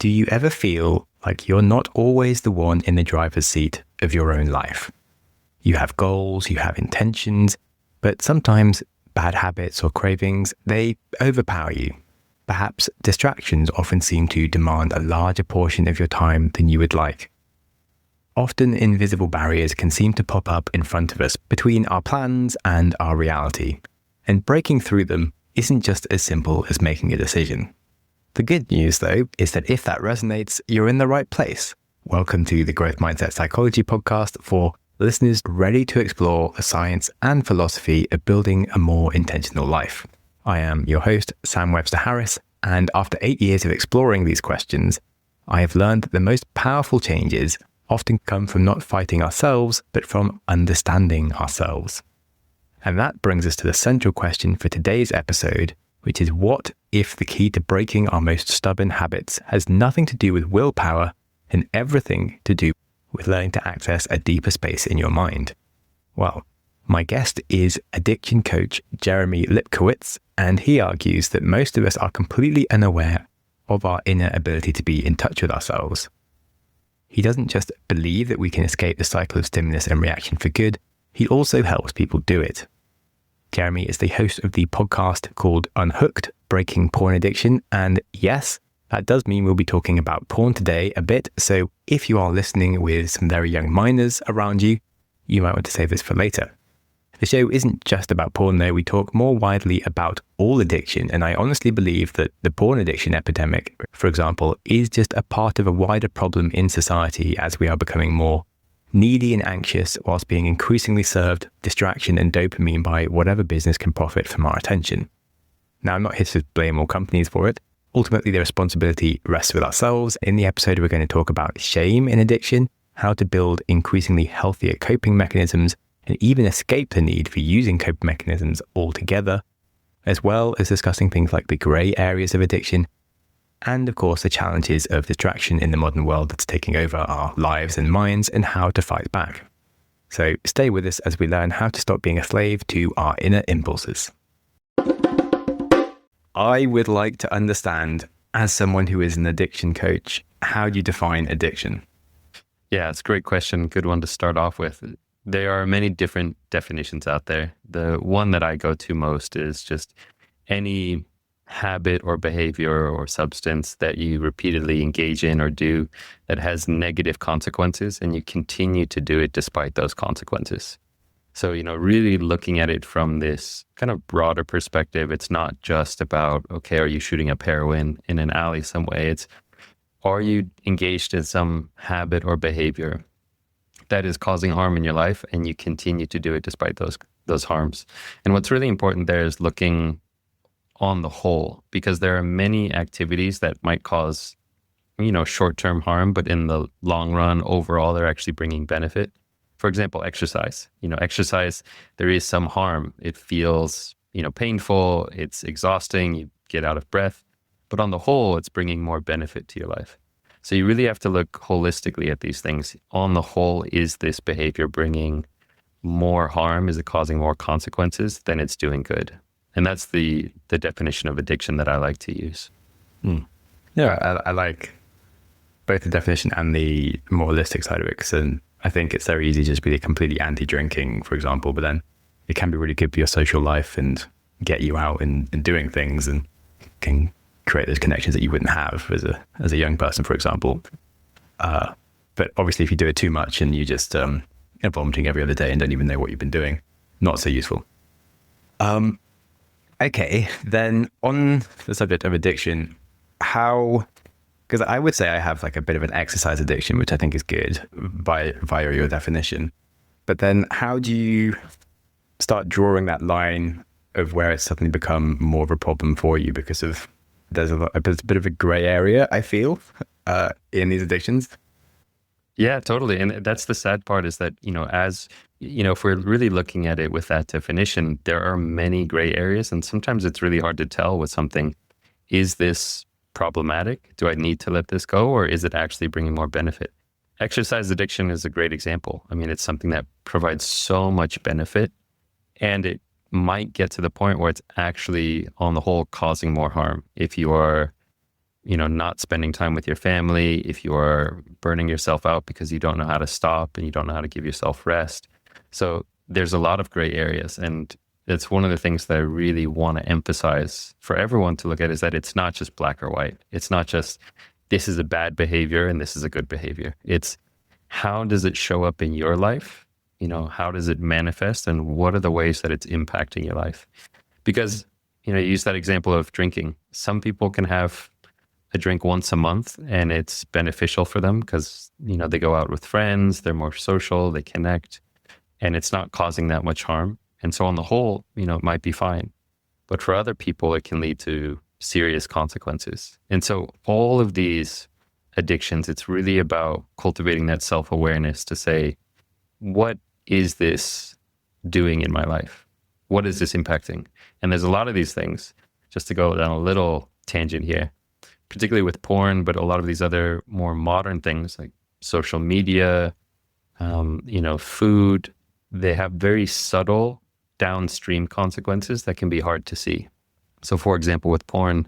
do you ever feel like you're not always the one in the driver's seat of your own life? You have goals, you have intentions, but sometimes bad habits or cravings, they overpower you. Perhaps distractions often seem to demand a larger portion of your time than you would like. Often invisible barriers can seem to pop up in front of us between our plans and our reality, and breaking through them isn't just as simple as making a decision. The good news, though, is that if that resonates, you're in the right place. Welcome to the Growth Mindset Psychology podcast for listeners ready to explore the science and philosophy of building a more intentional life. I am your host, Sam Webster Harris, and after 8 years of exploring these questions, I have learned that the most powerful changes often come from not fighting ourselves, but from understanding ourselves. And that brings us to the central question for today's episode, which is what if the key to breaking our most stubborn habits has nothing to do with willpower and everything to do with learning to access a deeper space in your mind? Well, my guest is addiction coach Jeremy Lipkowitz, and he argues that most of us are completely unaware of our inner ability to be in touch with ourselves. He doesn't just believe that we can escape the cycle of stimulus and reaction for good, he also helps people do it. Jeremy is the host of the podcast called Unhooked, Breaking Porn Addiction, and yes, that does mean we'll be talking about porn today a bit, so if you are listening with some very young minors around you, you might want to save this for later. The show isn't just about porn though, we talk more widely about all addiction, and I honestly believe that the porn addiction epidemic, for example, is just a part of a wider problem in society as we are becoming more needy and anxious whilst being increasingly served distraction and dopamine by whatever business can profit from our attention. Now, I'm not here to blame all companies for it. Ultimately, the responsibility rests with ourselves. In the episode, we're going to talk about shame in addiction, how to build increasingly healthier coping mechanisms, and even escape the need for using coping mechanisms altogether, as well as discussing things like the grey areas of addiction, and of course the challenges of distraction in the modern world that's taking over our lives and minds and how to fight back. So stay with us as we learn how to stop being a slave to our inner impulses. I would like to understand, as someone who is an addiction coach, how do you define addiction? Yeah, it's a great question. Good one to start off with. There are many different definitions out there. The one that I go to most is just any habit or behavior or substance that you repeatedly engage in or do that has negative consequences and you continue to do it despite those consequences. So, really looking at it from this kind of broader perspective, it's not just about, okay, are you shooting up heroin in an alley some way? It's, are you engaged in some habit or behavior that is causing harm in your life and you continue to do it despite those harms? And what's really important there is looking on the whole, because there are many activities that might cause, short-term harm, but in the long run, overall, they're actually bringing benefit. For example, exercise. Exercise, there is some harm. It feels, painful, it's exhausting, you get out of breath, but on the whole, it's bringing more benefit to your life. So you really have to look holistically at these things. On the whole, is this behavior bringing more harm? Is it causing more consequences than it's doing good? And that's the definition of addiction that I like to use. Yeah, I like both the definition and the more holistic side of it, because I think it's very easy to just be completely anti-drinking, for example, but then it can be really good for your social life and get you out and doing things and can create those connections that you wouldn't have as a young person, for example. But obviously, if you do it too much and you just vomiting every other day and don't even know what you've been doing, not so useful. Okay, then on the subject of addiction, because I would say I have like a bit of an exercise addiction, which I think is good via your definition. But then how do you start drawing that line of where it's suddenly become more of a problem for you? Because there's a bit of a gray area, I feel, in these addictions. Yeah, totally. And that's the sad part is that, if we're really looking at it with that definition, there are many gray areas. And sometimes it's really hard to tell with something. Is this problematic? Do I need to let this go? Or is it actually bringing more benefit? Exercise addiction is a great example. I mean, it's something that provides so much benefit, and it might get to the point where it's actually, on the whole, causing more harm if you are not spending time with your family, if you are burning yourself out because you don't know how to stop and you don't know how to give yourself rest. So there's a lot of gray areas. And it's one of the things that I really want to emphasize for everyone to look at, is that it's not just black or white. It's not just this is a bad behavior and this is a good behavior. It's how does it show up in your life? How does it manifest, and what are the ways that it's impacting your life? Because, you use that example of drinking. Some people can have a drink once a month and it's beneficial for them because, they go out with friends, they're more social, they connect, and it's not causing that much harm. And so on the whole, it might be fine. But for other people, it can lead to serious consequences. And so all of these addictions, it's really about cultivating that self-awareness to say, what is this doing in my life? What is this impacting? And there's a lot of these things, just to go down a little tangent here, particularly with porn, but a lot of these other more modern things like social media, food, they have very subtle downstream consequences that can be hard to see. So for example, with porn,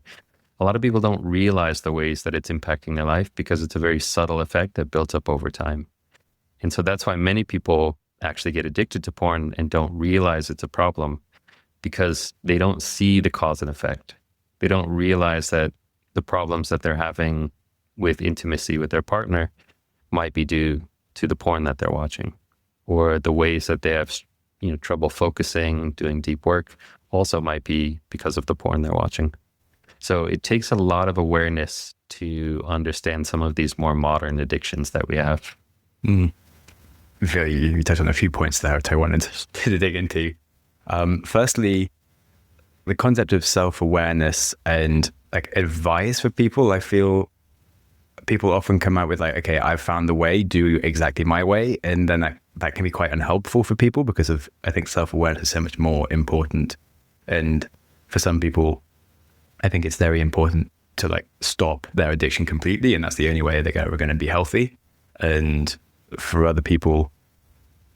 a lot of people don't realize the ways that it's impacting their life because it's a very subtle effect that builds up over time. And so that's why many people actually get addicted to porn and don't realize it's a problem, because they don't see the cause and effect. They don't realize that the problems that they're having with intimacy with their partner might be due to the porn that they're watching, or the ways that they have trouble focusing, doing deep work also might be because of the porn they're watching. So it takes a lot of awareness to understand some of these more modern addictions that we have. You touched on a few points there which I wanted to dig into. Firstly, the concept of self-awareness and like advice for people. I feel people often come out with like, okay, I've found the way, do exactly my way. And then that can be quite unhelpful for people because I think self-awareness is so much more important. And for some people, I think it's very important to like stop their addiction completely. And that's the only way they're going to be healthy. And for other people,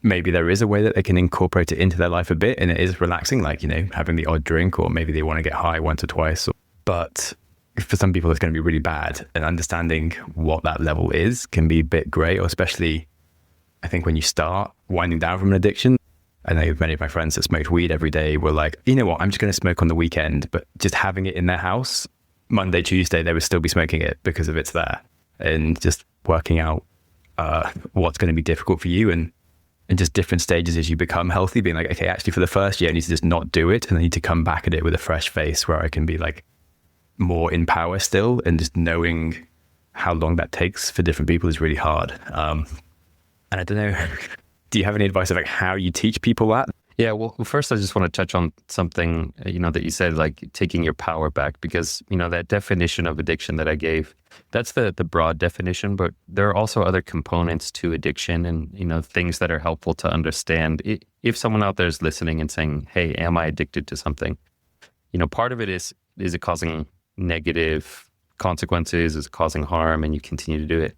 maybe there is a way that they can incorporate it into their life a bit and it is relaxing, like, having the odd drink, or maybe they want to get high once or twice. But for some people, it's going to be really bad. And understanding what that level is can be a bit grey, or especially, I think, when you start winding down from an addiction. I know many of my friends that smoked weed every day were like, you know what, I'm just going to smoke on the weekend. But just having it in their house, Monday, Tuesday, they would still be smoking it because of it's there. And just working out what's going to be difficult for you, and just different stages as you become healthy, being like, okay, actually for the first year, I need to just not do it. And I need to come back at it with a fresh face where I can be like more in power still. And just knowing how long that takes for different people is really hard. And I don't know, do you have any advice of like how you teach people that? Yeah, well, first I just want to touch on something, that you said, like taking your power back, because, that definition of addiction that I gave, that's the broad definition, but there are also other components to addiction and, things that are helpful to understand. If someone out there is listening and saying, hey, am I addicted to something? Part of it is it causing negative consequences, is it causing harm, and you continue to do it.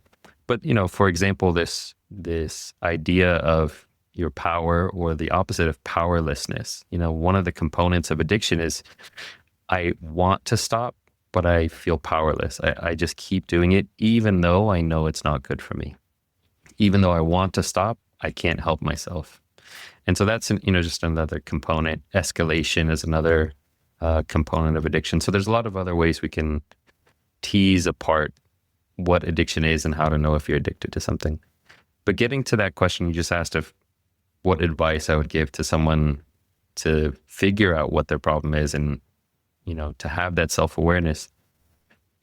But, for example, this idea of your power, or the opposite of powerlessness. One of the components of addiction is I want to stop, but I feel powerless. I just keep doing it, even though I know it's not good for me. Even though I want to stop, I can't help myself. And so that's, just another component. Escalation is another component of addiction. So there's a lot of other ways we can tease apart what addiction is and how to know if you're addicted to something. But getting to that question you just asked of what advice I would give to someone to figure out what their problem is and, to have that self-awareness.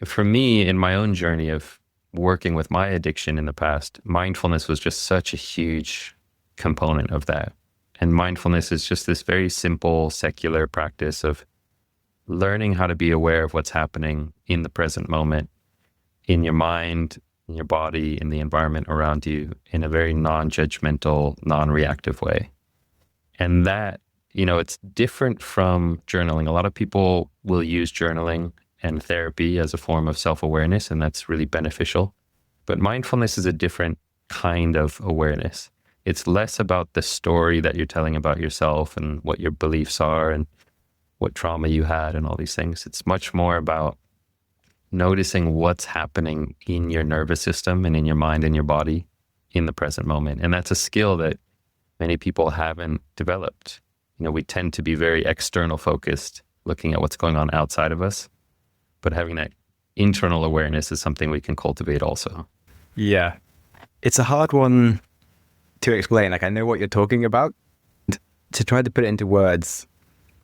For me, in my own journey of working with my addiction in the past, mindfulness was just such a huge component of that. And mindfulness is just this very simple, secular practice of learning how to be aware of what's happening in the present moment, in your mind, in your body, in the environment around you, in a very non-judgmental, non-reactive way. And that, it's different from journaling. A lot of people will use journaling and therapy as a form of self-awareness, and that's really beneficial. But mindfulness is a different kind of awareness. It's less about the story that you're telling about yourself and what your beliefs are and what trauma you had and all these things. It's much more about noticing what's happening in your nervous system and in your mind and your body in the present moment. And that's a skill that many people haven't developed. We tend to be very external focused, looking at what's going on outside of us, but having that internal awareness is something we can cultivate also. Yeah. It's a hard one to explain. Like, I know what you're talking about. To try to put it into words,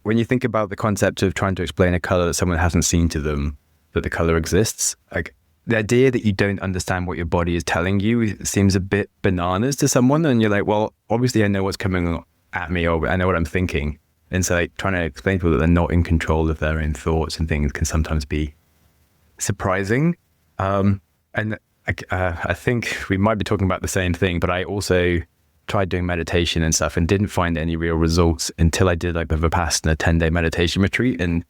when you think about the concept of trying to explain a color that someone hasn't seen to them, that the color exists, like the idea that you don't understand what your body is telling you seems a bit bananas to someone. And you're like, well, obviously I know what's coming at me, or I know what I'm thinking. And so like trying to explain to people that they're not in control of their own thoughts and things can sometimes be surprising. And I think we might be talking about the same thing, but I also tried doing meditation and stuff and didn't find any real results until I did like the Vipassana 10-day meditation retreat, and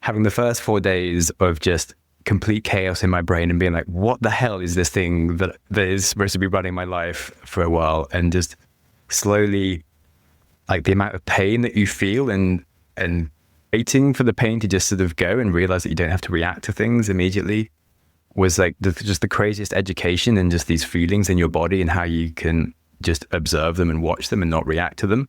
having the first 4 days of just complete chaos in my brain and being like, what the hell is this thing that is supposed to be running my life for a while? And just slowly, like the amount of pain that you feel and waiting for the pain to just sort of go and realize that you don't have to react to things immediately was like just the craziest education, and just these feelings in your body and how you can just observe them and watch them and not react to them.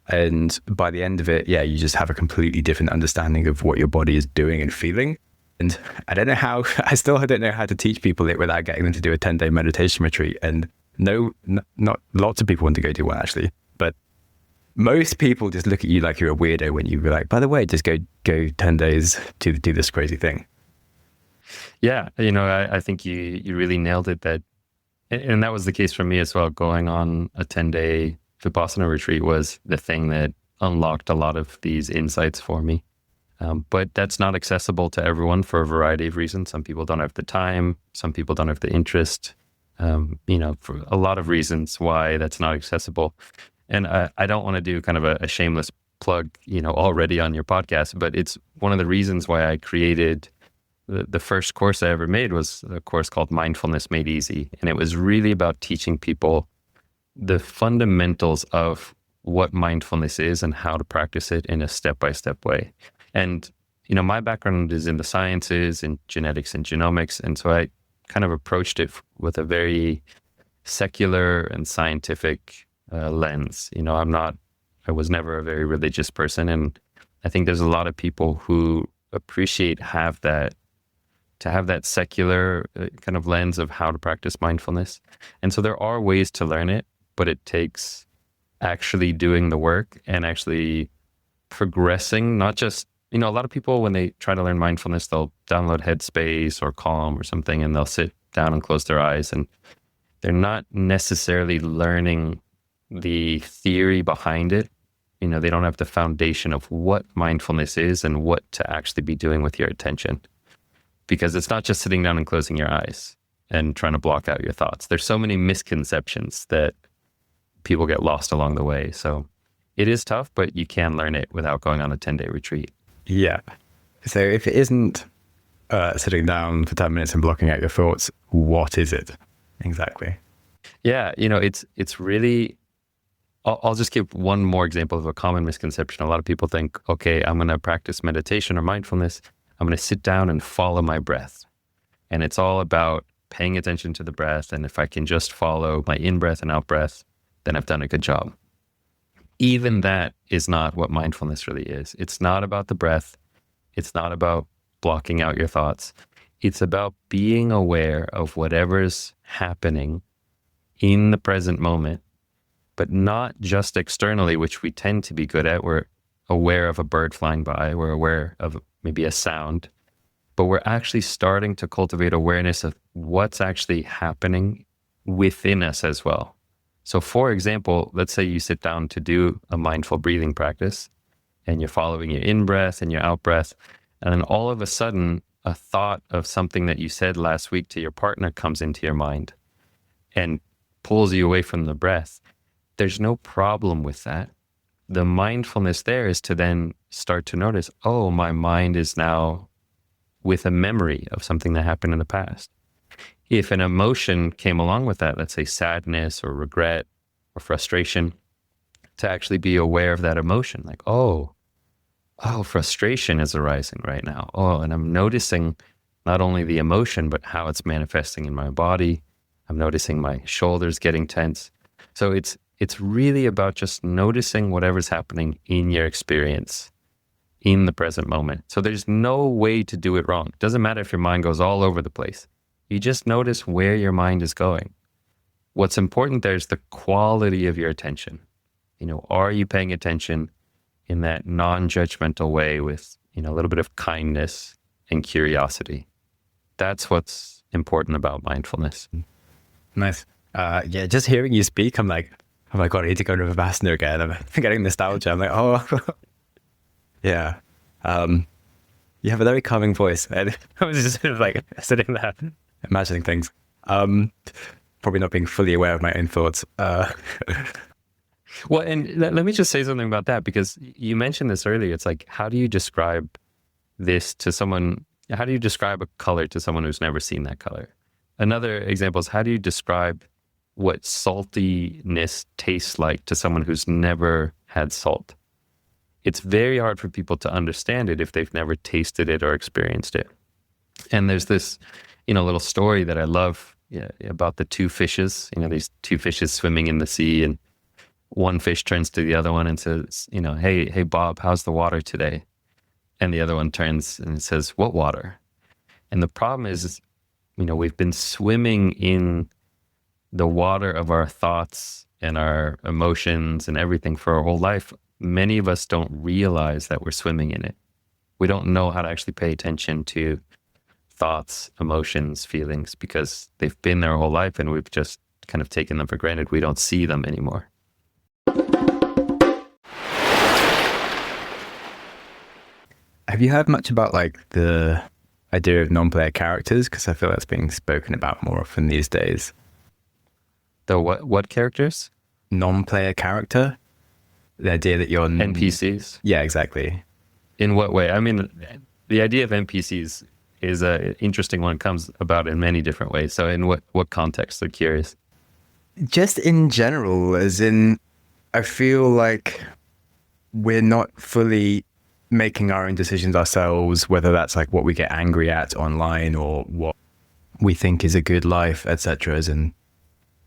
And by the end of it, yeah, you just have a completely different understanding of what your body is doing and feeling. And I don't know how to teach people it without getting them to do a 10-day meditation retreat. And not lots of people want to go do one actually, but most people just look at you like you're a weirdo when you be like, by the way, just go 10 days to do this crazy thing. Yeah, I think you really nailed it. And that was the case for me as well. Going on a 10-day Vipassana retreat was the thing that unlocked a lot of these insights for me. But that's not accessible to everyone for a variety of reasons. Some people don't have the time. Some people don't have the interest. For a lot of reasons why that's not accessible. And I don't want to do kind of a shameless plug, already on your podcast, but it's one of the reasons why I created the first course I ever made was a course called Mindfulness Made Easy. And it was really about teaching people the fundamentals of what mindfulness is and how to practice it in a step-by-step way. And, my background is in the sciences, in genetics and genomics. And so I kind of approached it with a very secular and scientific lens. I was never a very religious person. And I think there's a lot of people who appreciate to have that secular kind of lens of how to practice mindfulness. And so there are ways to learn it, but it takes actually doing the work and actually progressing, not just, a lot of people, when they try to learn mindfulness, they'll download Headspace or Calm or something, and they'll sit down and close their eyes, and they're not necessarily learning the theory behind it. They don't have the foundation of what mindfulness is and what to actually be doing with your attention. Because it's not just sitting down and closing your eyes and trying to block out your thoughts. There's so many misconceptions that people get lost along the way. So it is tough, but you can learn it without going on a 10-day retreat. Yeah. So if it isn't sitting down for 10 minutes and blocking out your thoughts, what is it exactly? Yeah, it's really, I'll just give one more example of a common misconception. A lot of people think, okay, I'm going to practice meditation or mindfulness. I'm going to sit down and follow my breath. And it's all about paying attention to the breath. And if I can just follow my in-breath and out-breath, then I've done a good job. Even that is not what mindfulness really is. It's not about the breath. It's not about blocking out your thoughts. It's about being aware of whatever's happening in the present moment, but not just externally, which we tend to be good at. We're aware of a bird flying by. We're aware of maybe a sound, but we're actually starting to cultivate awareness of what's actually happening within us as well. So for example, let's say you sit down to do a mindful breathing practice and you're following your in-breath and your out-breath, and then all of a sudden a thought of something that you said last week to your partner comes into your mind and pulls you away from the breath. There's no problem with that. The mindfulness there is to then start to notice, oh, my mind is now with a memory of something that happened in the past. If an emotion came along with that, let's say sadness or regret or frustration, to actually be aware of that emotion, like, oh, frustration is arising right now. Oh, and I'm noticing not only the emotion, but how it's manifesting in my body. I'm noticing my shoulders getting tense. So it's really about just noticing whatever's happening in your experience in the present moment. So there's no way to do it wrong. It doesn't matter if your mind goes all over the place. You just notice where your mind is going. What's important there is the quality of your attention. Are you paying attention in that non-judgmental way with, a little bit of kindness and curiosity? That's what's important about mindfulness. Nice. Yeah, just hearing you speak, I'm like, oh my God, I need to go to Vipassana again. I'm getting nostalgia. I'm like, oh, yeah. You have a very calming voice. And I was just sort of like sitting there, imagining things. Probably not being fully aware of my own thoughts. Well, and let me just say something about that, because you mentioned this earlier. It's like, how do you describe this to someone? How do you describe a color to someone who's never seen that color? Another example is, how do you describe what saltiness tastes like to someone who's never had salt? It's very hard for people to understand it if they've never tasted it or experienced it. And there's this, little story that I love about the two fishes. These two fishes swimming in the sea, and one fish turns to the other one and says, hey, Bob, how's the water today? And the other one turns and says, what water? And the problem is, we've been swimming in the water of our thoughts and our emotions and everything for our whole life. Many of us don't realize that we're swimming in it. We don't know how to actually pay attention to thoughts, emotions, feelings, because they've been there our whole life and we've just kind of taken them for granted. We don't see them anymore. Have you heard much about like the idea of non-player characters? Because I feel that's being spoken about more often these days. The what characters? Non-player character? The idea that you're... NPCs? Yeah, exactly. In what way? I mean, the idea of NPCs is an interesting one. It comes about in many different ways. So in what context? I'm curious. Just in general, as in, I feel like we're not fully making our own decisions ourselves, whether that's like what we get angry at online or what we think is a good life, etc. And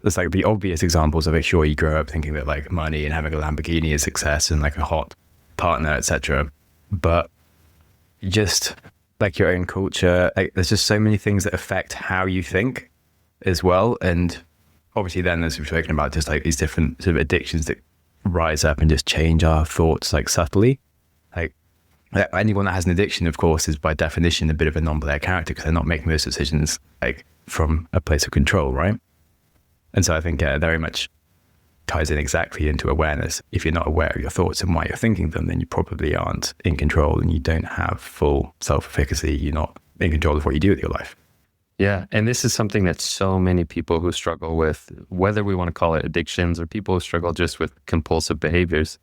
there's like the obvious examples of it. Sure, you grow up thinking that like money and having a Lamborghini is success and like a hot partner, etc. But just like your own culture, like, there's just so many things that affect how you think as well. And obviously then, as we've spoken about, just like these different sort of addictions that rise up and just change our thoughts like subtly. Like anyone that has an addiction, of course, is by definition a bit of a non-player character because they're not making those decisions like from a place of control, right? And so I think it very much ties in exactly into awareness. If you're not aware of your thoughts and why you're thinking them, then you probably aren't in control and you don't have full self-efficacy. You're not in control of what you do with your life. Yeah. And this is something that so many people who struggle with, whether we want to call it addictions or people who struggle just with compulsive behaviors,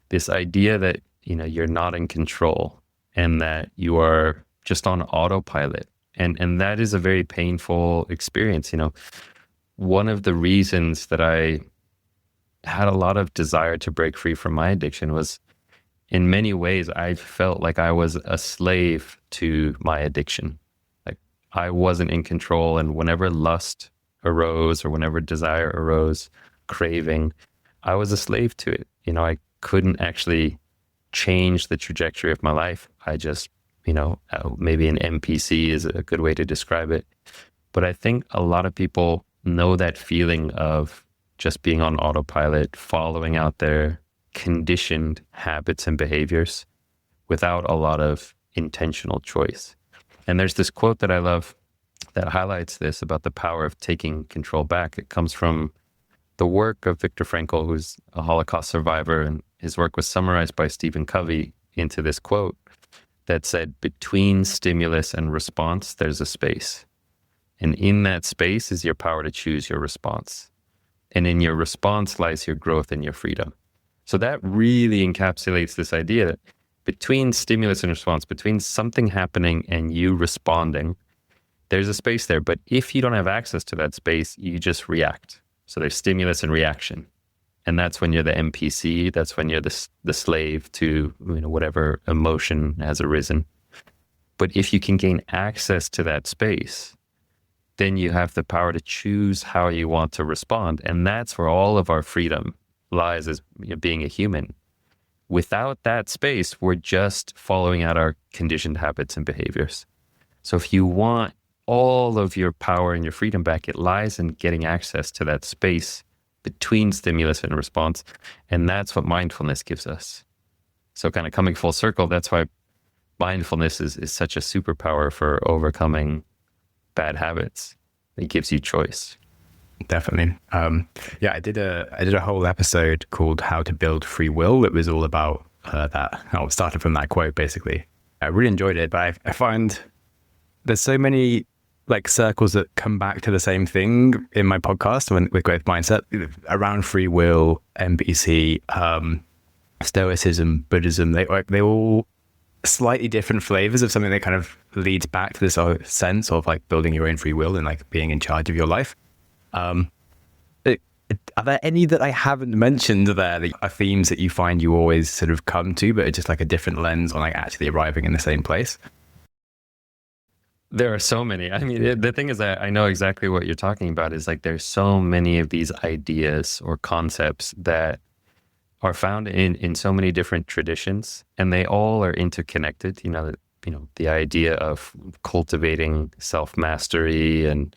this idea that, you're not in control and that you are just on autopilot. And that is a very painful experience. One of the reasons that I had a lot of desire to break free from my addiction was, in many ways, I felt like I was a slave to my addiction. Like I wasn't in control. And whenever lust arose or whenever desire arose, craving, I was a slave to it. I couldn't actually change the trajectory of my life. I just, maybe an NPC is a good way to describe it. But I think a lot of people know that feeling of just being on autopilot, following out their conditioned habits and behaviors without a lot of intentional choice. And there's this quote that I love that highlights this about the power of taking control back. It comes from the work of Viktor Frankl, who's a Holocaust survivor, and his work was summarized by Stephen Covey into this quote that said, between stimulus and response, there's a space. And in that space is your power to choose your response. And in your response lies your growth and your freedom. So that really encapsulates this idea that between stimulus and response, between something happening and you responding, there's a space there. But if you don't have access to that space, you just react. So there's stimulus and reaction. And that's when you're the NPC. That's when you're the slave to whatever emotion has arisen. But if you can gain access to that space, then you have the power to choose how you want to respond. And that's where all of our freedom lies as being a human. Without that space, we're just following out our conditioned habits and behaviors. So if you want all of your power and your freedom back, it lies in getting access to that space between stimulus and response. And that's what mindfulness gives us. So kind of coming full circle, that's why mindfulness is such a superpower for overcoming bad habits. It gives you choice. Definitely. Yeah, I did a whole episode called How to Build Free Will. It was all about that. It started from that quote, basically. I really enjoyed it, but I find there's so many like circles that come back to the same thing in my podcast with growth mindset around free will, MBC, Stoicism, Buddhism. They all slightly different flavors of something that kind of leads back to this sense of like building your own free will and like being in charge of your life. Are there any that I haven't mentioned there that are themes that you find you always sort of come to, but it's just like a different lens on like actually arriving in the same place? There are so many. I mean, the thing is that I know exactly what you're talking about is like there's so many of these ideas or concepts that are found in so many different traditions, and they all are interconnected. The idea of cultivating self-mastery and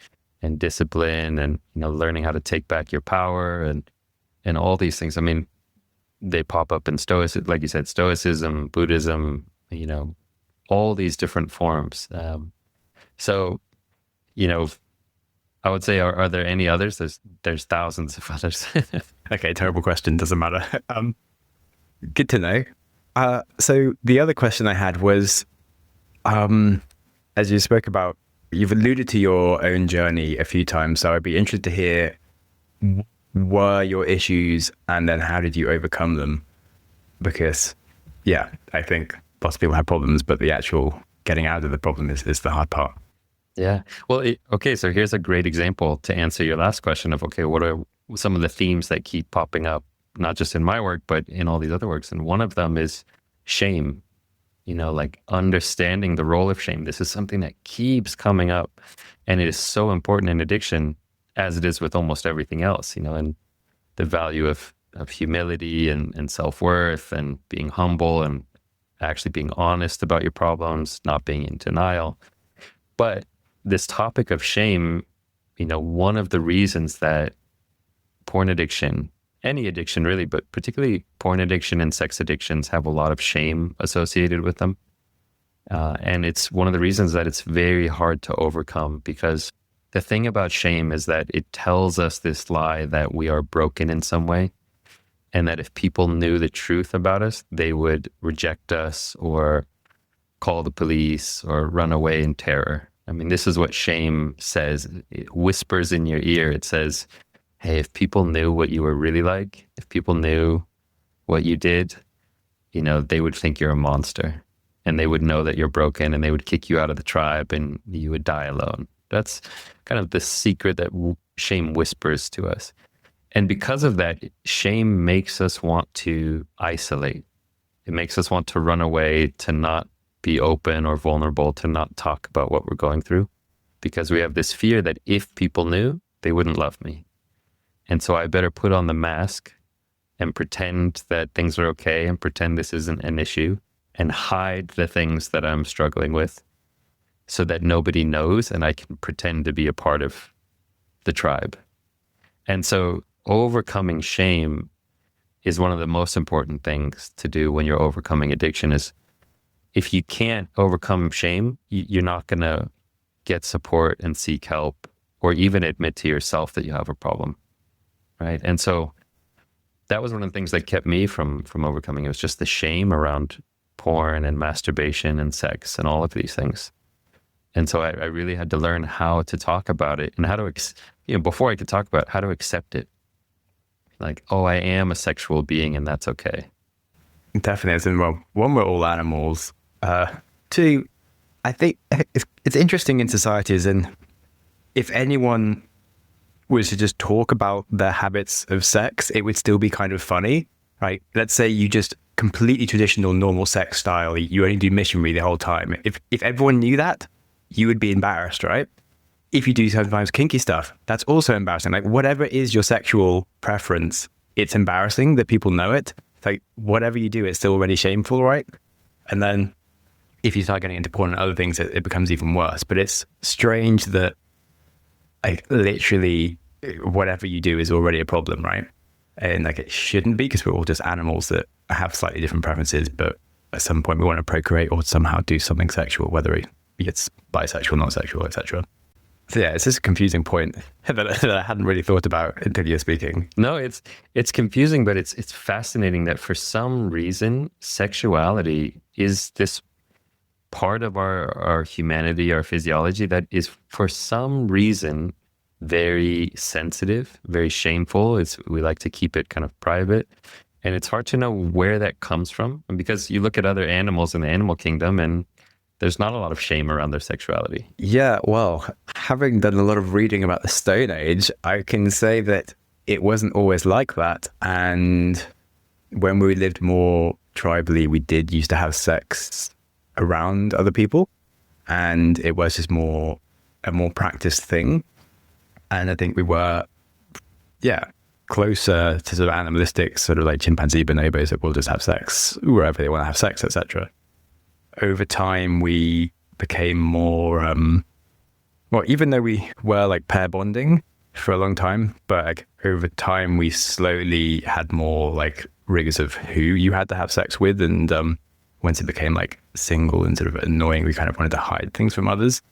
discipline and learning how to take back your power and all these things. I mean, they pop up in Stoicism, like you said, Stoicism, Buddhism, all these different forms. So, I would say, are there any others? There's thousands of others. Okay, terrible question. Doesn't matter. Good to know. So the other question I had was, as you spoke about, you've alluded to your own journey a few times. So I'd be interested to hear, were your issues and then how did you overcome them? Because, yeah, I think lots of people have problems, but the actual getting out of the problem is the hard part. Yeah. Well, okay. So here's a great example to answer your last question of, okay, what are some of the themes that keep popping up, not just in my work, but in all these other works? And one of them is shame, like understanding the role of shame. This is something that keeps coming up, and it is so important in addiction as it is with almost everything else, and the value of humility and self-worth and being humble and actually being honest about your problems, not being in denial. But this topic of shame, one of the reasons that porn addiction, any addiction really, but particularly porn addiction and sex addictions have a lot of shame associated with them. And it's one of the reasons that it's very hard to overcome, because the thing about shame is that it tells us this lie that we are broken in some way, and that if people knew the truth about us, they would reject us or call the police or run away in terror. I mean, this is what shame says. It whispers in your ear. It says, hey, if people knew what you were really like, if people knew what you did, they would think you're a monster, and they would know that you're broken, and they would kick you out of the tribe and you would die alone. That's kind of the secret that shame whispers to us. And because of that, shame makes us want to isolate. It makes us want to run away, to not be open or vulnerable, to not talk about what we're going through, because we have this fear that if people knew, they wouldn't love me. And so I better put on the mask and pretend that things are okay and pretend this isn't an issue and hide the things that I'm struggling with so that nobody knows and I can pretend to be a part of the tribe. And so overcoming shame is one of the most important things to do when you're overcoming addiction. Is if you can't overcome shame, you're not going to get support and seek help or even admit to yourself that you have a problem, right? And so that was one of the things that kept me from overcoming. It was just the shame around porn and masturbation and sex and all of these things. And so I really had to learn how to talk about it and how to, before I could talk about it, how to accept it. Like, oh, I am a sexual being and that's okay. Definitely. And well, one, we're all animals. Two, I think it's interesting in societies, and if anyone was to just talk about their habits of sex, it would still be kind of funny, right? Let's say you just completely traditional, normal sex style, you only do missionary the whole time. If everyone knew that, you would be embarrassed, right? If you do sometimes kinky stuff, that's also embarrassing. Like whatever is your sexual preference, it's embarrassing that people know it. It's like whatever you do, it's still already shameful, right? And then if you start getting into porn and other things, it becomes even worse. But it's strange that like literally whatever you do is already a problem, right? And like it shouldn't be, because we're all just animals that have slightly different preferences, but at some point we want to procreate or somehow do something sexual, whether it's bisexual, not sexual, etc. So yeah, it's just a confusing point that I hadn't really thought about until you're speaking. No, it's confusing, but it's fascinating that for some reason sexuality is this part of our humanity, our physiology that is for some reason very sensitive, very shameful. We like to keep it kind of private, and it's hard to know where that comes from. And because you look at other animals in the animal kingdom, and there's not a lot of shame around their sexuality. Yeah, well, having done a lot of reading about the Stone Age, I can say that it wasn't always like that. And when we lived more tribally, we did used to have sex around other people, and it was just a more practiced thing. And I think we were, closer to sort of animalistic, sort of like chimpanzee bonobos that will just have sex wherever they want to have sex, etc. Over time, we became more, even though we were like pair bonding for a long time, but like over time, we slowly had more like rigors of who you had to have sex with. And once it became like single and sort of annoying, we kind of wanted to hide things from others.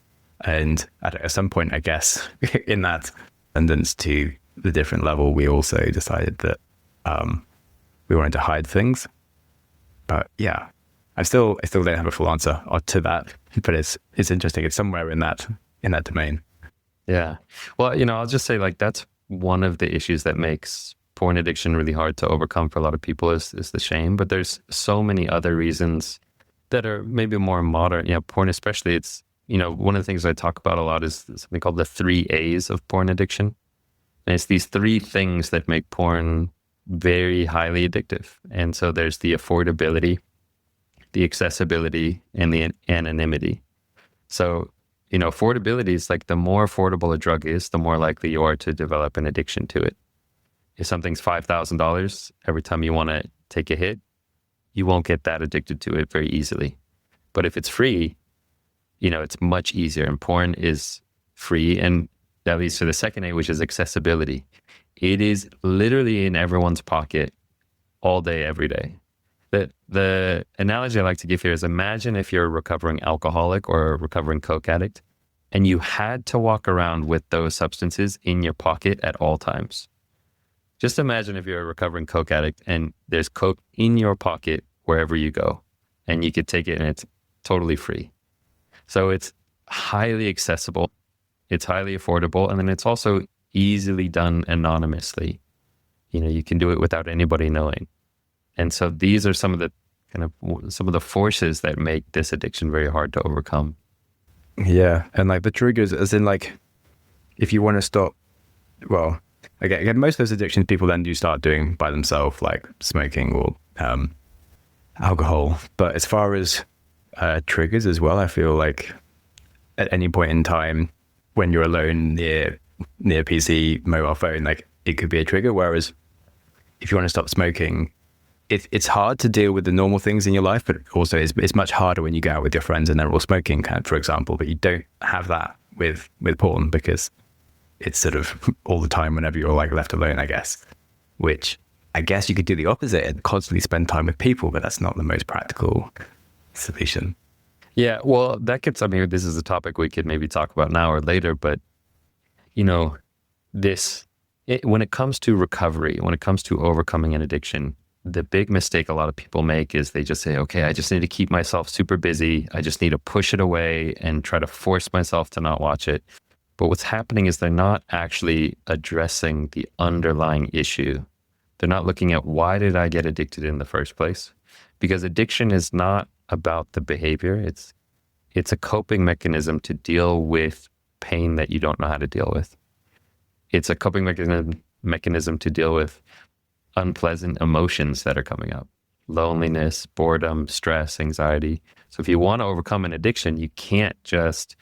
And at some point, I guess, in that tendence to the different level, we also decided that we wanted to hide things. But yeah, I still don't have a full answer to that. But it's interesting. It's somewhere in that domain. Yeah. Well, I'll just say like that's one of the issues that makes porn addiction really hard to overcome for a lot of people is the shame. But there's so many other reasons that are maybe more modern. Yeah, porn especially. It's one of the things I talk about a lot is something called the 3 A's of porn addiction. And it's these 3 things that make porn very highly addictive. And so there's the affordability, the accessibility, and the anonymity. So, affordability is like the more affordable a drug is, the more likely you are to develop an addiction to it. If something's $5,000 every time you want to take a hit, you won't get that addicted to it very easily. But if it's free, it's much easier, and porn is free. And that leads to the second A, which is accessibility. It is literally in everyone's pocket all day, every day. The analogy I like to give here is imagine if you're a recovering alcoholic or a recovering coke addict, and you had to walk around with those substances in your pocket at all times. Just imagine if you're a recovering coke addict and there's coke in your pocket wherever you go, and you could take it and it's totally free. So it's highly accessible, it's highly affordable, and then it's also easily done anonymously. You can do it without anybody knowing. And so these are some of the forces that make this addiction very hard to overcome. Yeah, and like the triggers, as in like, if you want to stop, well, again, most of those addictions people then do start doing by themselves, like smoking or alcohol. But as far as triggers as well, I feel like at any point in time when you're alone near PC, mobile phone, like it could be a trigger. Whereas if you want to stop smoking, it's hard to deal with the normal things in your life, but also it's much harder when you go out with your friends and they're all smoking, for example. But you don't have that with porn because it's sort of all the time whenever you're like left alone, I guess. Which I guess you could do the opposite and constantly spend time with people, but that's not the most practical solution. Yeah, well, this is a topic we could maybe talk about now or later, but when it comes to recovery, when it comes to overcoming an addiction, the big mistake a lot of people make is they just say, okay, I just need to keep myself super busy. I just need to push it away and try to force myself to not watch it. But what's happening is they're not actually addressing the underlying issue. They're not looking at why did I get addicted in the first place? Because addiction is not about the behavior. It's a coping mechanism to deal with pain that you don't know how to deal with. It's a coping mechanism to deal with unpleasant emotions that are coming up. loneliness, boredom, stress, anxiety. So if you want to overcome an addiction, you can't just,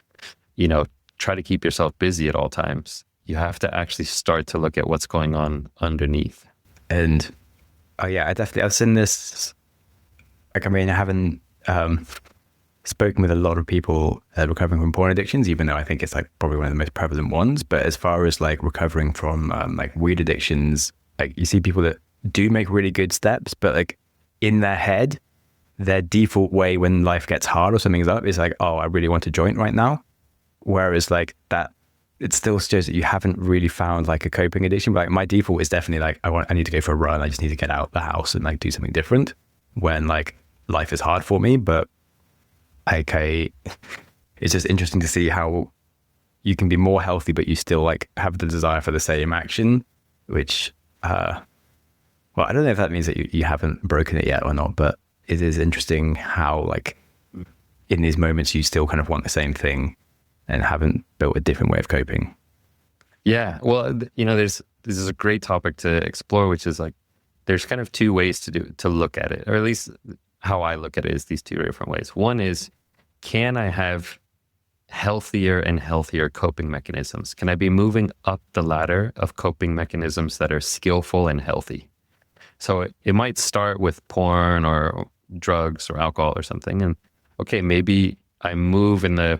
try to keep yourself busy at all times. You have to actually start to look at what's going on underneath. And oh yeah, I've seen this. Like, I mean, I haven't spoken with a lot of people recovering from porn addictions, even though I think it's like probably one of the most prevalent ones. But as far as like recovering from like weed addictions, like you see people that do make really good steps, but like in their head, their default way when life gets hard or something's up is like, oh, I really want a joint right now. Whereas like that, it still shows that you haven't really found like a coping addiction. But like my default is definitely like, I need to go for a run. I just need to get out of the house and like do something different when like life is hard for me. But like it's just interesting to see how you can be more healthy, but you still like have the desire for the same action, which, well, I don't know if that means that you haven't broken it yet or not, but it is interesting how like in these moments you still kind of want the same thing and haven't built a different way of coping. Yeah. Well, this is a great topic to explore, which is like, there's kind of two ways to look at it, or at least how I look at it is these two different ways. One is, can I have healthier and healthier coping mechanisms? Can I be moving up the ladder of coping mechanisms that are skillful and healthy? So it might start with porn or drugs or alcohol or something. And okay, maybe I move in a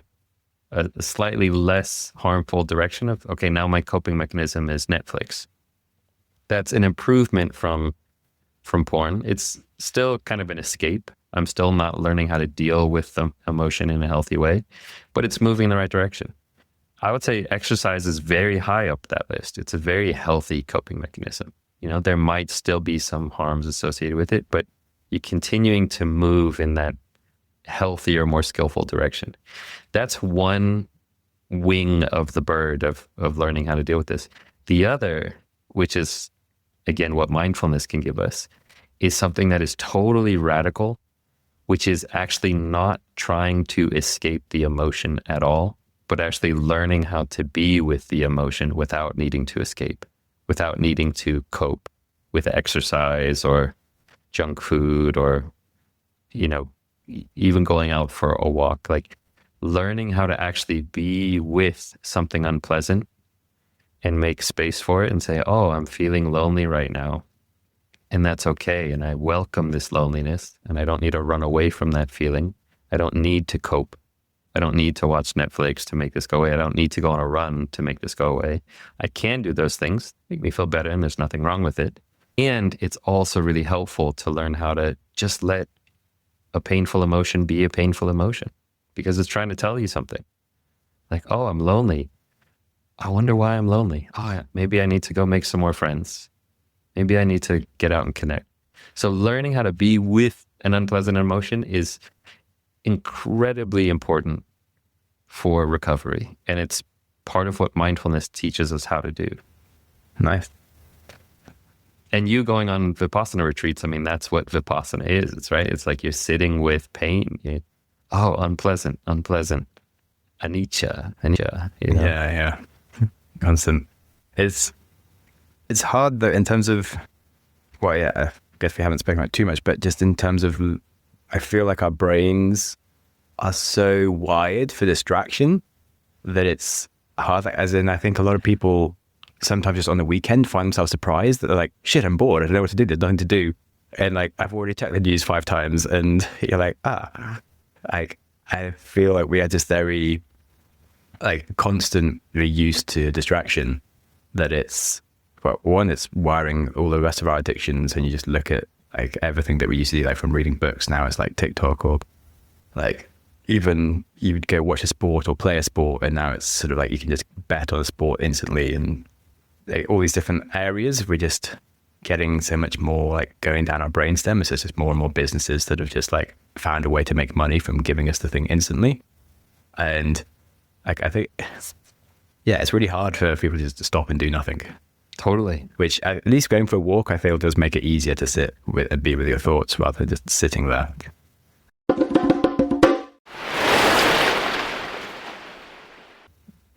slightly less harmful direction of, okay, now my coping mechanism is Netflix. That's an improvement from porn. It's still kind of an escape. I'm still not learning how to deal with the emotion in a healthy way, but it's moving in the right direction. I would say exercise is very high up that list. It's a very healthy coping mechanism. There might still be some harms associated with it, but you're continuing to move in that healthier, more skillful direction. That's one wing of the bird of learning how to deal with this. The other, which is, again, what mindfulness can give us, is something that is totally radical, which is actually not trying to escape the emotion at all, but actually learning how to be with the emotion without needing to escape, without needing to cope with exercise or junk food or, even going out for a walk. Like learning how to actually be with something unpleasant and make space for it and say, oh, I'm feeling lonely right now. And that's okay. And I welcome this loneliness and I don't need to run away from that feeling. I don't need to cope. I don't need to watch Netflix to make this go away. I don't need to go on a run to make this go away. I can do those things, make me feel better, and there's nothing wrong with it. And it's also really helpful to learn how to just let a painful emotion be a painful emotion because it's trying to tell you something. Like, oh, I'm lonely. I wonder why I'm lonely. Oh, maybe I need to go make some more friends. Maybe I need to get out and connect. So learning how to be with an unpleasant emotion is incredibly important for recovery. And it's part of what mindfulness teaches us how to do. Nice. And you going on Vipassana retreats, I mean, that's what Vipassana is. It's right. It's like you're sitting with pain. Oh, unpleasant. Anicca. Yeah. Constant. It's hard though in terms of, well, yeah, I guess we haven't spoken about it too much, but just in terms of, I feel like our brains are so wired for distraction that it's hard. Like, as in, I think a lot of people sometimes just on the weekend find themselves surprised that they're like, shit, I'm bored. I don't know what to do. There's nothing to do. And like, I've already checked the news 5 times and you're like, like, I feel like we are just very like constantly used to distraction that it's, well, one, it's wiring all the rest of our addictions. And you just look at like everything that we used to do, like from reading books, now it's like TikTok, or like even you would go watch a sport or play a sport. And now it's sort of like you can just bet on a sport instantly. And like, all these different areas, we're just getting so much more like going down our brainstem. It's just more and more businesses that have just like found a way to make money from giving us the thing instantly. And like, I think, yeah, it's really hard for people just to stop and do nothing. Totally. Which at least going for a walk, I feel does make it easier to sit with and be with your thoughts rather than just sitting there.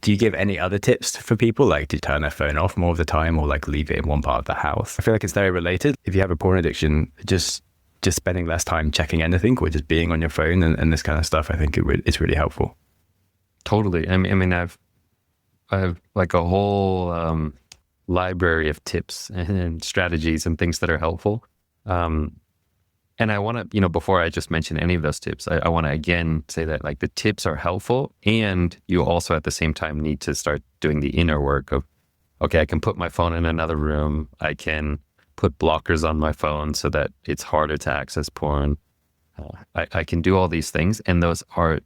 Do you give any other tips for people, like to turn their phone off more of the time or like leave it in one part of the house? I feel like it's very related. If you have a porn addiction, just just spending less time checking anything or just being on your phone and this kind of stuff, I think it's really helpful. Totally. I mean, I have like a whole library of tips and strategies and things that are helpful. And I want to, before I just mention any of those tips, I want to again say that like the tips are helpful, and you also at the same time need to start doing the inner work of, okay, I can put my phone in another room. I can put blockers on my phone so that it's harder to access porn. I can do all these things, and those are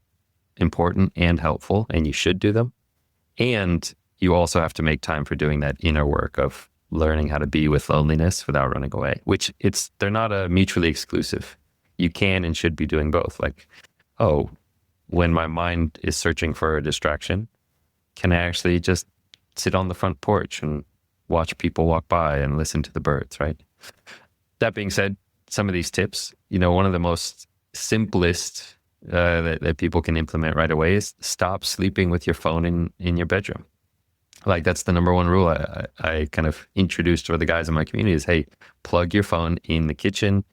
important and helpful, and you should do them. And you also have to make time for doing that inner work of learning how to be with loneliness without running away, which they're not mutually exclusive. You can and should be doing both. Like, oh, when my mind is searching for a distraction, can I actually just sit on the front porch and watch people walk by and listen to the birds, right? That being said, some of these tips, one of the most simplest that people can implement right away is stop sleeping with your phone in your bedroom. Like, that's the number one rule I kind of introduced for the guys in my community is, hey, plug your phone in the kitchen,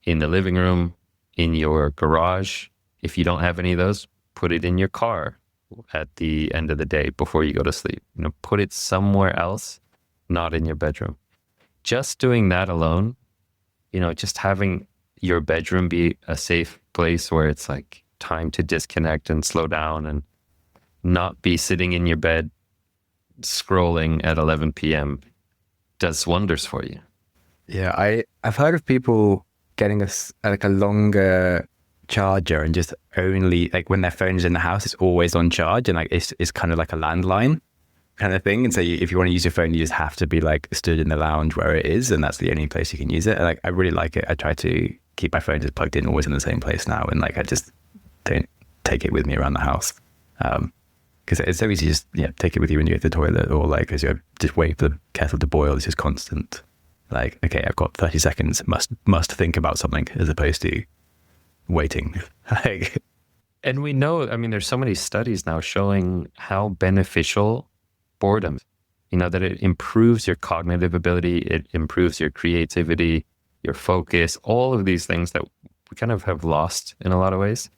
in the living room, in your garage. If you don't have any of those, put it in your car at the end of the day before you go to sleep. Put it somewhere else, not in your bedroom. Just doing that alone, just having your bedroom be a safe place where it's like time to disconnect and slow down and not be sitting in your bed scrolling at 11 p.m. does wonders for you. Yeah, I've heard of people getting a longer charger and just only like when their phone is in the house, it's always on charge, and like it's kind of like a landline kind of thing. And so if you want to use your phone, you just have to be like stood in the lounge where it is, and that's the only place you can use it. And like I really like it. I try to keep my phone just plugged in, always in the same place now, and like I just don't take it with me around the house. Because it's so easy to just take it with you when you go to the toilet, or like as you just wait for the kettle to boil. It's just constant. Like, okay, I've got 30 seconds. Must think about something, as opposed to waiting. And we know, there's so many studies now showing how beneficial boredom, that it improves your cognitive ability, it improves your creativity, your focus, all of these things that we kind of have lost in a lot of ways.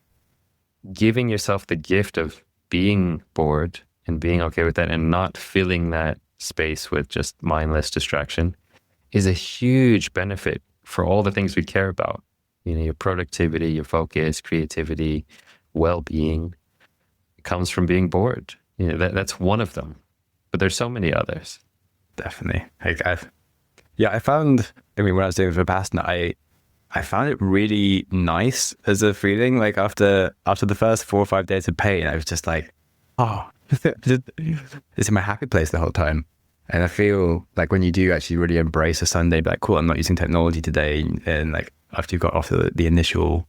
Giving yourself the gift of being bored and being okay with that and not filling that space with just mindless distraction is a huge benefit for all the things we care about. Your productivity, your focus, creativity, well-being comes from being bored. That's one of them, but there's so many others. Definitely. I found, when I was doing Vipassana, I found it really nice as a feeling. Like after the first 4 or 5 days of pain, I was just like, oh, it's in my happy place the whole time. And I feel like when you do actually really embrace a Sunday, be like, cool, I'm not using technology today. And like after you've got off the initial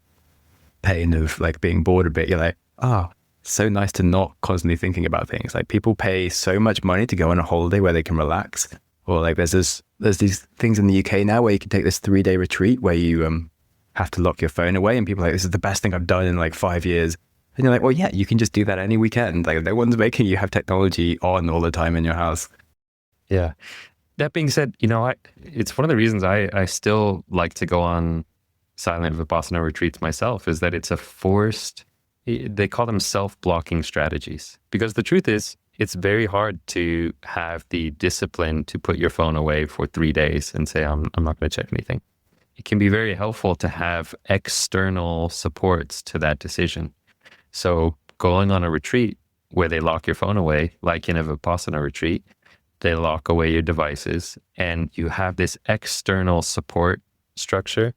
pain of like being bored a bit, you're like, oh, so nice to not constantly thinking about things. Like people pay so much money to go on a holiday where they can relax. Or like there's these things in the UK now where you can take this 3-day retreat where you have to lock your phone away, and people are like, this is the best thing I've done in like 5 years. And you're like, well, yeah, you can just do that any weekend. Like no one's making you have technology on all the time in your house. Yeah. That being said, it's one of the reasons I still like to go on silent Vipassana retreats myself, is that it's a forced, they call them self-blocking strategies. Because the truth is, it's very hard to have the discipline to put your phone away for 3 days and say, I'm not going to check anything. It can be very helpful to have external supports to that decision. So going on a retreat where they lock your phone away, like in a Vipassana retreat, they lock away your devices, and you have this external support structure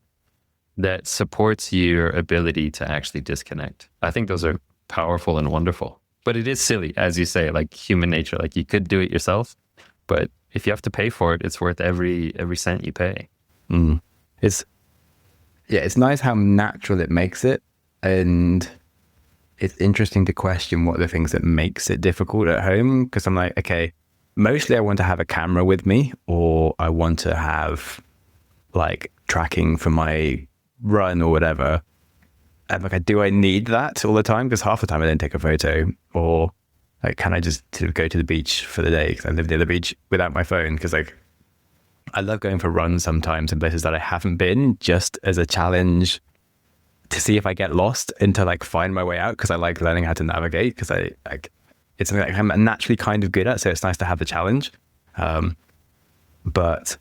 that supports your ability to actually disconnect. I think those are powerful and wonderful. But it is silly, as you say, like human nature. Like you could do it yourself, but if you have to pay for it, it's worth every cent you pay. It's nice how natural it makes it, and it's interesting to question what are the things that makes it difficult at home. Because I'm like, okay, mostly I want to have a camera with me, or I want to have like tracking for my run or whatever. And like, do I need that all the time? Because half the time I don't take a photo. Or like, can I just sort of go to the beach for the day because I live near the beach without my phone? Because like, I love going for runs sometimes in places that I haven't been, just as a challenge to see if I get lost and to like find my way out, because I like learning how to navigate, because I like it's something like I'm naturally kind of good at, so it's nice to have the challenge. But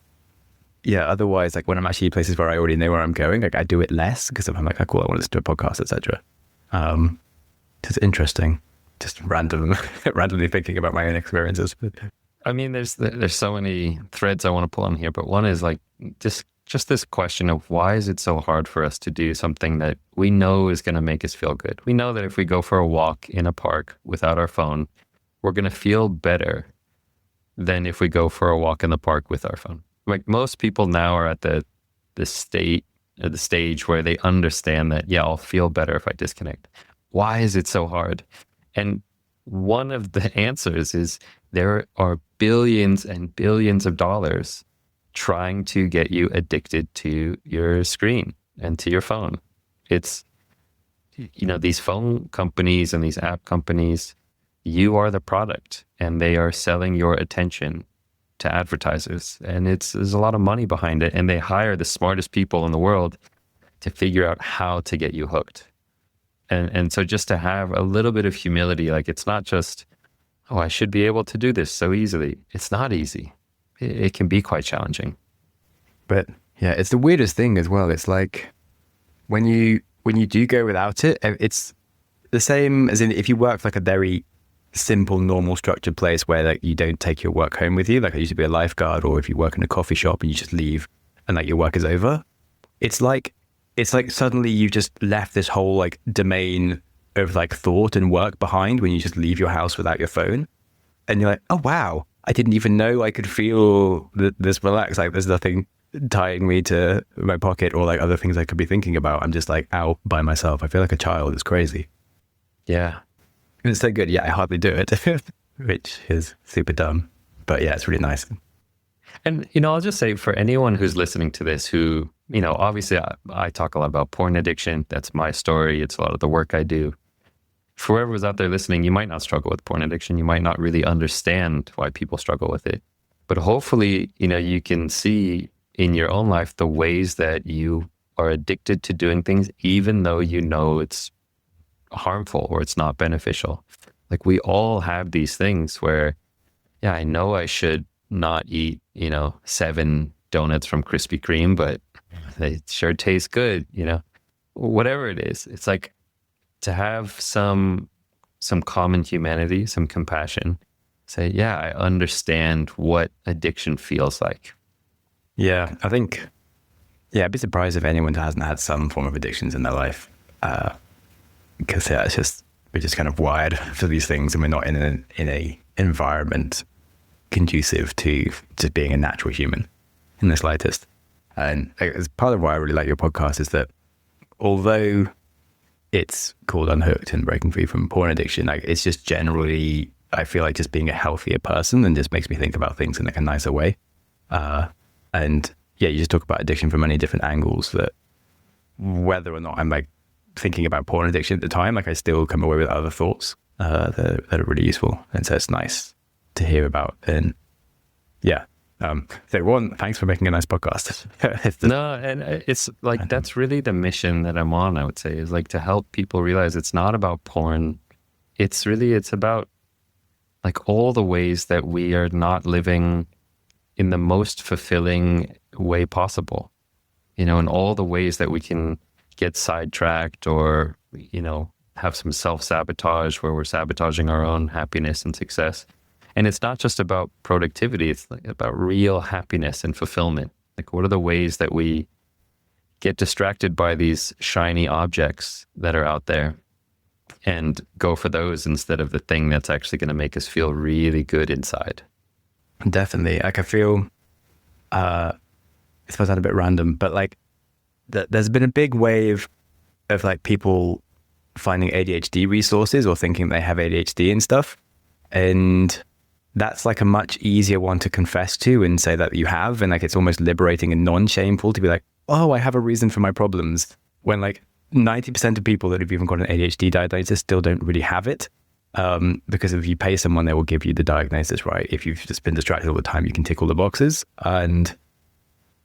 yeah, otherwise, like when I'm actually in places where I already know where I'm going, like I do it less because I'm like, oh, cool, I want to listen to a podcast, etc. It's interesting, just randomly thinking about my own experiences. I mean, there's so many threads I want to pull on here, but one is like just this question of why is it so hard for us to do something that we know is going to make us feel good? We know that if we go for a walk in a park without our phone, we're going to feel better than if we go for a walk in the park with our phone. Like most people now are at the stage where they understand that, yeah, I'll feel better if I disconnect. Why is it so hard? And one of the answers is there are billions and billions of dollars trying to get you addicted to your screen and to your phone. It's, these phone companies and these app companies, you are the product and they are selling your attention to advertisers. And there's a lot of money behind it. And they hire the smartest people in the world to figure out how to get you hooked. And so just to have a little bit of humility, like it's not just, oh, I should be able to do this so easily. It's not easy. It can be quite challenging. But yeah, it's the weirdest thing as well. It's like when you do go without it, it's the same as in if you work like a very simple, normal, structured place where like you don't take your work home with you. Like I used to be a lifeguard, or if you work in a coffee shop and you just leave and like your work is over. It's like suddenly you've just left this whole like domain of like thought and work behind when you just leave your house without your phone. And you're like, oh, wow, I didn't even know I could feel this relaxed. Like there's nothing tying me to my pocket or like other things I could be thinking about. I'm just like out by myself. I feel like a child. It's crazy. Yeah. It's so good. Yeah, I hardly do it, which is super dumb. But yeah, it's really nice. And, I'll just say for anyone who's listening to this who, obviously I talk a lot about porn addiction. That's my story. It's a lot of the work I do. For whoever's out there listening, you might not struggle with porn addiction. You might not really understand why people struggle with it. But hopefully, you can see in your own life the ways that you are addicted to doing things, even though you know it's harmful or it's not beneficial. Like we all have these things where, yeah, I know I should not eat, 7 donuts from Krispy Kreme, but they sure taste good, whatever it is. It's like to have some common humanity, some compassion, say, yeah, I understand what addiction feels like. Yeah, I think, I'd be surprised if anyone hasn't had some form of addictions in their life. Because we're just kind of wired for these things, and we're not in a environment conducive to just being a natural human in the slightest. And it's part of why I really like your podcast is that although it's called Unhooked and breaking free from porn addiction, like it's just generally, I feel like just being a healthier person and just makes me think about things in like a nicer way. And yeah, you just talk about addiction from many different angles, that whether or not I'm like thinking about porn addiction at the time, like I still come away with other thoughts that are really useful. And so it's nice to hear about. And yeah. So one, thanks for making a nice podcast. No, and it's like, that's really the mission that I'm on, I would say, is like to help people realize it's not about porn. It's about like all the ways that we are not living in the most fulfilling way possible, and all the ways that we can get sidetracked or, have some self-sabotage where we're sabotaging our own happiness and success. And it's not just about productivity, it's like about real happiness and fulfillment. Like what are the ways that we get distracted by these shiny objects that are out there and go for those instead of the thing that's actually going to make us feel really good inside? Definitely. Like I feel, I suppose that's a bit random, but like there's been a big wave of like people finding ADHD resources or thinking they have ADHD and stuff. And that's like a much easier one to confess to and say that you have. And like, it's almost liberating and non-shameful to be like, oh, I have a reason for my problems. When like 90% of people that have even got an ADHD diagnosis still don't really have it. Because if you pay someone, they will give you the diagnosis, right? If you've just been distracted all the time, you can tick all the boxes. And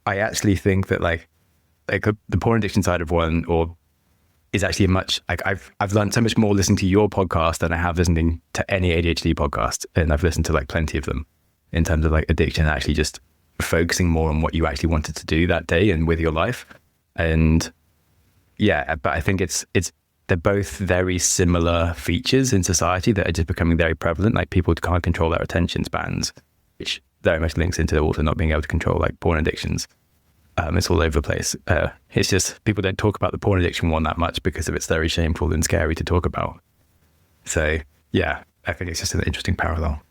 I actually think that like the porn addiction side of one is actually I've learned so much more listening to your podcast than I have listening to any ADHD podcast. And I've listened to like plenty of them in terms of like addiction, actually just focusing more on what you actually wanted to do that day and with your life. And yeah, but I think they're both very similar features in society that are just becoming very prevalent. Like people can't control their attention spans, which very much links into also not being able to control like porn addictions. It's all over the place. It's just people don't talk about the porn addiction one that much because of it's very shameful and scary to talk about. So yeah, I think it's just an interesting parallel.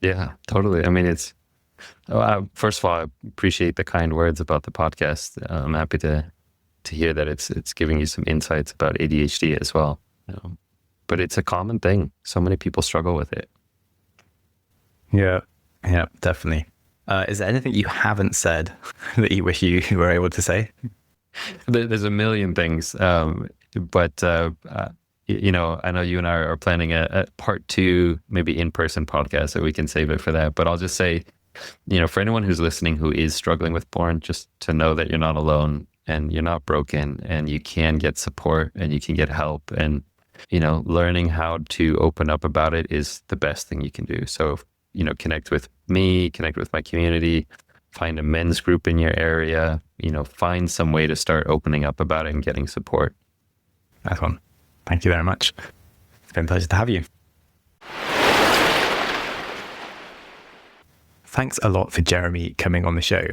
Yeah, totally. I mean, first of all, I appreciate the kind words about the podcast. I'm happy to hear that it's giving you some insights about ADHD as well. But it's a common thing. So many people struggle with it. Yeah, definitely. Is there anything you haven't said that you wish you were able to say? There's a million things, but I know you and I are planning a part 2, maybe in-person podcast, so we can save it for that. But I'll just say, for anyone who's listening who is struggling with porn, just to know that you're not alone and you're not broken, and you can get support and you can get help, and learning how to open up about it is the best thing you can do. So connect with me, connect with my community, find a men's group in your area, find some way to start opening up about it and getting support. That's one. Thank you very much. It's been a pleasure to have you. Thanks a lot for Jeremy coming on the show.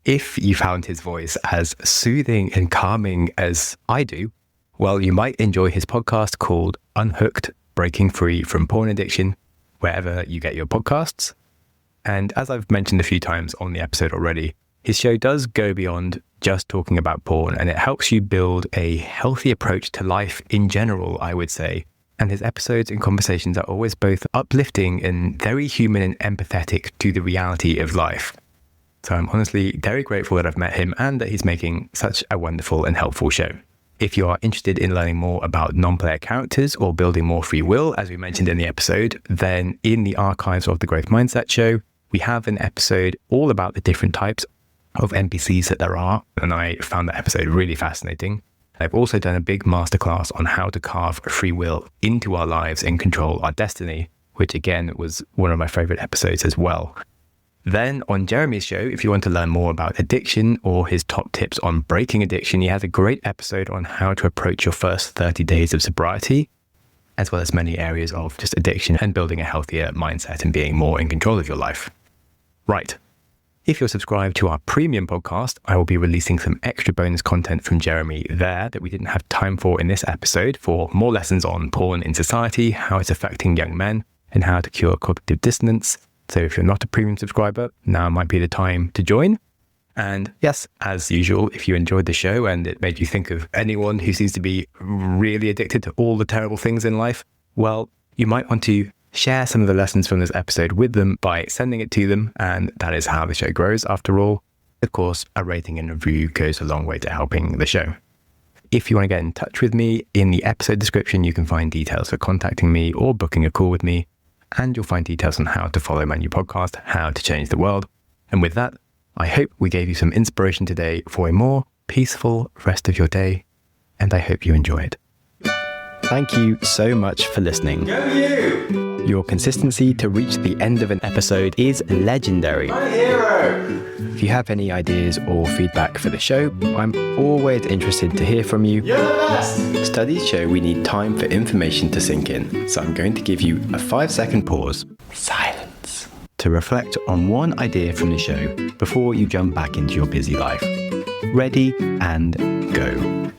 If you found his voice as soothing and calming as I do, well, you might enjoy his podcast called Unhooked, Breaking Free from Porn Addiction, wherever you get your podcasts. And as I've mentioned a few times on the episode already, his show does go beyond just talking about porn, and it helps you build a healthy approach to life in general, I would say. And his episodes and conversations are always both uplifting and very human and empathetic to the reality of life. So I'm honestly very grateful that I've met him and that he's making such a wonderful and helpful show. If you are interested in learning more about non-player characters or building more free will, as we mentioned in the episode, then in the archives of the Growth Mindset Show, we have an episode all about the different types of NPCs that there are. And I found that episode really fascinating. I've also done a big masterclass on how to carve free will into our lives and control our destiny, which again was one of my favorite episodes as well. Then on Jeremy's show, if you want to learn more about addiction or his top tips on breaking addiction, he has a great episode on how to approach your first 30 days of sobriety, as well as many areas of just addiction and building a healthier mindset and being more in control of your life. Right. If you're subscribed to our premium podcast, I will be releasing some extra bonus content from Jeremy there that we didn't have time for in this episode, for more lessons on porn in society, how it's affecting young men, and how to cure cognitive dissonance. So if you're not a premium subscriber, now might be the time to join. And yes, as usual, if you enjoyed the show and it made you think of anyone who seems to be really addicted to all the terrible things in life, well, you might want to share some of the lessons from this episode with them by sending it to them. And that is how the show grows, after all. Of course, a rating and review goes a long way to helping the show. If you want to get in touch with me, in the episode description, you can find details for contacting me or booking a call with me. And you'll find details on how to follow my new podcast, How to Change the World. And with that, I hope we gave you some inspiration today for a more peaceful rest of your day. And I hope you enjoy it. Thank you so much for listening. Go you! Your consistency to reach the end of an episode is legendary. My hero! If you have any ideas or feedback for the show, I'm always interested to hear from you. You're the best! Studies show we need time for information to sink in, so I'm going to give you a 5-second pause, silence, to reflect on one idea from the show before you jump back into your busy life. Ready and go.